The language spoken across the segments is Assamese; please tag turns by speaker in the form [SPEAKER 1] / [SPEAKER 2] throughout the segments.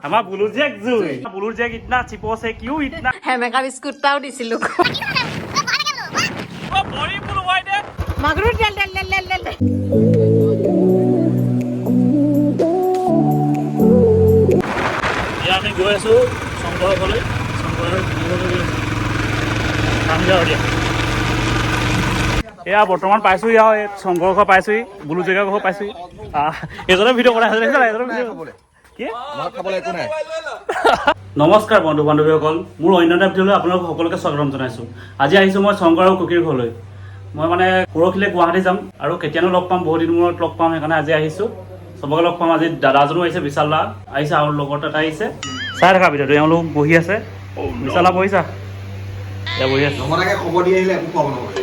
[SPEAKER 1] আমাৰ বুলুৰ জেক জুই বুলুৰ জেক ইতনা চিপছ है क्यों इतना
[SPEAKER 2] হেমেকা বিস্কুটটাও দিছিলো
[SPEAKER 1] ও বড়ি বুলু ভাই দে
[SPEAKER 2] মাগৰু তেল তেল তেল তেল তেল
[SPEAKER 1] ইয়া আমি গৈ আছো সংগ্ৰহলৈ এয়া বৰ্তমান পাইছো ইয়া সংগ্ৰহ পাইছো বুলু জেগা ঘৰ পাইছো এজনে ভিডিঅ' বনাই আছে এজনে ভিডিঅ' নমস্কাৰ বন্ধু বান্ধৱীসকল মোৰ অন্য এটা ভিডিঅ'লৈ আপোনালোক সকলোকে স্বাগতম জনাইছোঁ আজি আহিছোঁ মই শংকৰ আৰু কুকিৰ ঘৰলৈ মই মানে পৰহিলৈ গুৱাহাটী যাম আৰু কেতিয়ানো লগ পাম বহুত দিন মূৰত লগ পাম সেইকাৰণে আজি আহিছোঁ চবকে লগ পাম আজি দাদাজনো আহিছে বিশাল দা আহিছে আৰু লগৰ এটা আহিছে চাই থকা ভিডিঅ'টো এওঁলোক বহি আছে বিশাল দা বহিছা এয়া বহি আছে
[SPEAKER 3] खबर दिए हिले खबर नहोले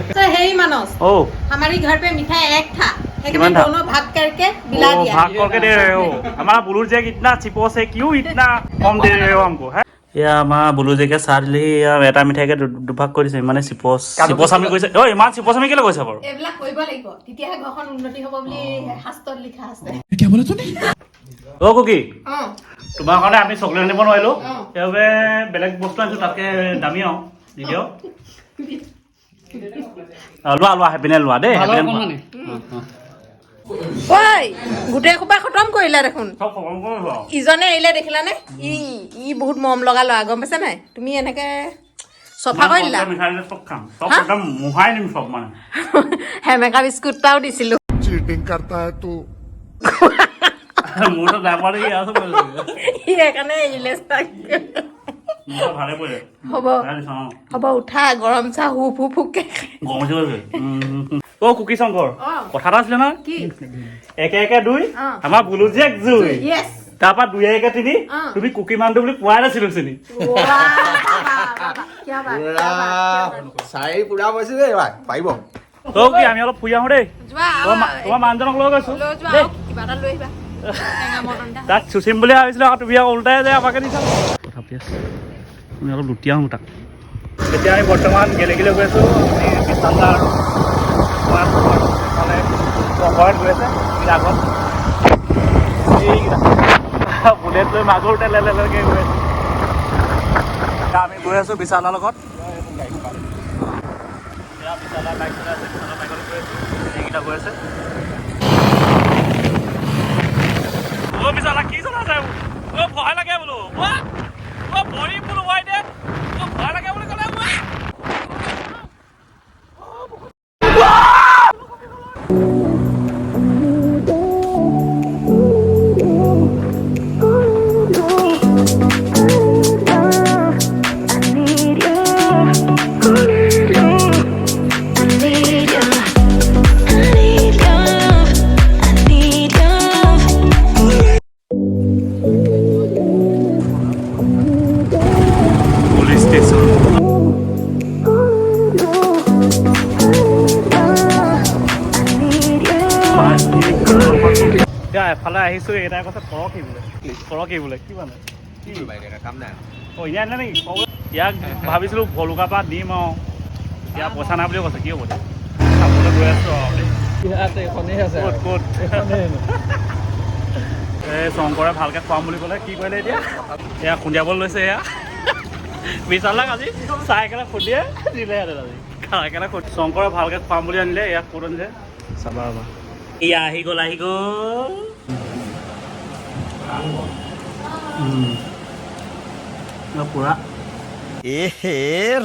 [SPEAKER 2] तो हे मानस
[SPEAKER 1] ओ
[SPEAKER 2] हमारी घर पे मिठाई एक था
[SPEAKER 1] कितना था?
[SPEAKER 2] दोनों भाग करके मिला दिया
[SPEAKER 1] भाग करके दे रहे हो हमारा बुलुर जैक इतना चिपस है क्यों इतना कम दे रहे हो हमको है या আমাৰ বুলু জেকে চাহ দিলে এটা মিঠাইকে দুভাগ কৰিছে মানে চিপছ আমি কৈছে ঐ ইমান চিপছ আমি কেলে কৈছে বাৰু
[SPEAKER 2] এইবিলা কৰিব লাগিব তেতিয়াহে ঘৰখন উন্নতি হ'ব বুলি শাস্ত্ৰত লিখা আছে
[SPEAKER 3] क्या बोला तूने
[SPEAKER 1] অ কুকি
[SPEAKER 2] অ
[SPEAKER 1] তোমাৰ কাৰণে আমি চকলেট আনিব নোৱাৰিলো সেইবাবে বেলেগ বস্তু আনিছো তাতকে দামী আৰু দি দিয়ক লোৱা হেপিনে লোৱা দেই
[SPEAKER 2] ঐ গোটেই খোপা খতম কৰিলা দেখোন
[SPEAKER 1] চব খতম কৰি লোৱা
[SPEAKER 2] ইজনে এৰিলে দেখিলানে ই বহুত মৰম লগা ল'ৰা গম পাইছা নাই তুমি এনেকে চফা কৰি দিলা
[SPEAKER 1] মিঠাই চব খাম চব একদম মুহাই নিম চব মানে
[SPEAKER 2] হেমেকা বিস্কুটটাও দিছিলো
[SPEAKER 3] चीटिंग करता है तू
[SPEAKER 1] মোৰতো ডাইপাৰ ই আছে
[SPEAKER 2] ই সেইকাৰণে এৰিলে
[SPEAKER 1] মোৰ ভালে পৰে
[SPEAKER 2] হ'ব হ'ব উঠা গৰম চাহ হুপ হুপ হুপকে
[SPEAKER 1] গৰম উঠি গৈছে অ কুকি শংকৰ কথা এটা আছিলে নহয়
[SPEAKER 2] কি
[SPEAKER 1] একে একে দুই আমাৰ বুলু জেক জুই
[SPEAKER 2] ইয়েছ
[SPEAKER 1] তাৰপৰা দুই একে তিনি তুমি কুকি মানটো বুলি পোৱাই নাছিলো চিনি
[SPEAKER 3] চাই পুৰা বৈছে দেই ভাই পাৰিব
[SPEAKER 1] অ কি আমি অলপ ফুৰি আহো দেই তোমাৰ মানুহজনক লৈ গৈছো দেই
[SPEAKER 2] কিবা এটা লৈ আহিবা টেঙা মটন
[SPEAKER 1] তাক চুচিম বুলি ভাবিছিলো আকৌ তুমি আকৌ উল্টাই যায় আমাকে দিছা কথা পাতি আছো আমি অলপ লুটি আহোঁ তাক এতিয়া আমি বৰ্তমান গেলেগিলে গৈ আছো বিশালদা আৰু ঘৰত গৈ আছে আগত বুলেট লৈ মাগুৰ তেলেকে গৈ আছো আমি গৈ আছো বিশালৰ লগত বিশালৰ বাইক চলাই আছে বিশালৰ বাইকত গৈ আছো এইকেইটা গৈ আছে অ বিশালা কি চলাইছে অ ভয় লাগে বোলো অ ভৰি বোলো ভাই দে অ ভয় লাগে বুলি ক'লে এফালে আহিছো এটাই কথা কৰক বোলে কি মানে ইয়া নেকি ইয়াক ভাবিছিলো ভলুকা পৰা দিম আৰু ইয়াৰ পইচা নাই বুলিও কৈছে কি হ'ব চাবলৈ গৈ আছো ক'ত এই শংকৰে ভালকে খুৱাম বুলি ক'লে কি কৰিলে এতিয়া এয়া খুন্দিয়াবলৈ লৈছে এয়া বিশালাক আজি চাই কেনে খুন্দিয়ে দিলেহেঁতেন আজি খাই কেনে শংকৰে ভালকে খুৱাম বুলি আনিলে ইয়াক ক'ত আনিছে চাবা ৰ'বা ইয়া আহি গ'ল पूरा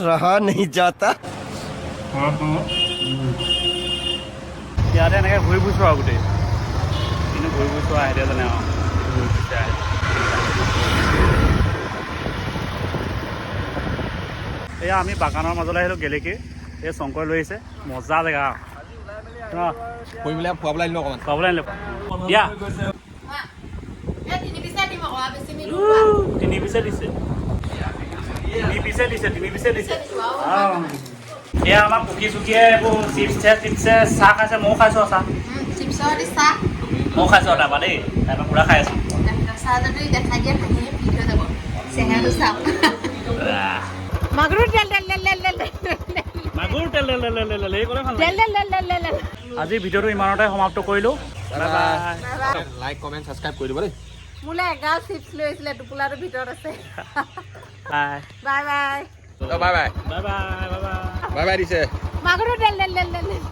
[SPEAKER 3] रहा नहीं जाता
[SPEAKER 1] ইয়াতে এনেকৈ ঘূৰি ফুৰিছোঁ আৰু গোটেই কিন্তু ঘূৰি ফুৰিছোঁ আহিলে জানে আৰু এয়া আমি বাগানৰ মাজলৈ আহিলোঁ গেলেকী এই শংকৰ লৈ আহিছে মজা জেগা
[SPEAKER 3] খুৱাবলৈ আনিলো অকণমান
[SPEAKER 1] খুৱাবলৈ আনিলে দিয়া তিনি পিছে দিছে এয়া আমাৰ পুকি চুকিয়ে এইবোৰ চিপছে চাহ খাইছে ময়ো খাইছোঁ চাহ ময়ো খাইছোঁ তাৰপৰা দেই তাৰপৰা পুৰা খাই আছোঁ
[SPEAKER 2] মাগুৰ তেল তেল তেল তেল
[SPEAKER 1] মাগুৰ তেল আজিৰ ভিডিঅ'টো ইমানতে সমাপ্ত কৰিলোঁ
[SPEAKER 3] লাইক কমেণ্ট ছাবস্ক্ৰাইব কৰি দিব দেই
[SPEAKER 2] মোলৈ এগাল চিপছ লৈ আহিছিলে টোপোলাটোৰ ভিতৰত আছে
[SPEAKER 1] bye
[SPEAKER 2] bye bye
[SPEAKER 3] bye bye
[SPEAKER 1] bye bye bye bye
[SPEAKER 3] bye bye দিছে
[SPEAKER 2] মাগুৰো দেল দেল দেল দেল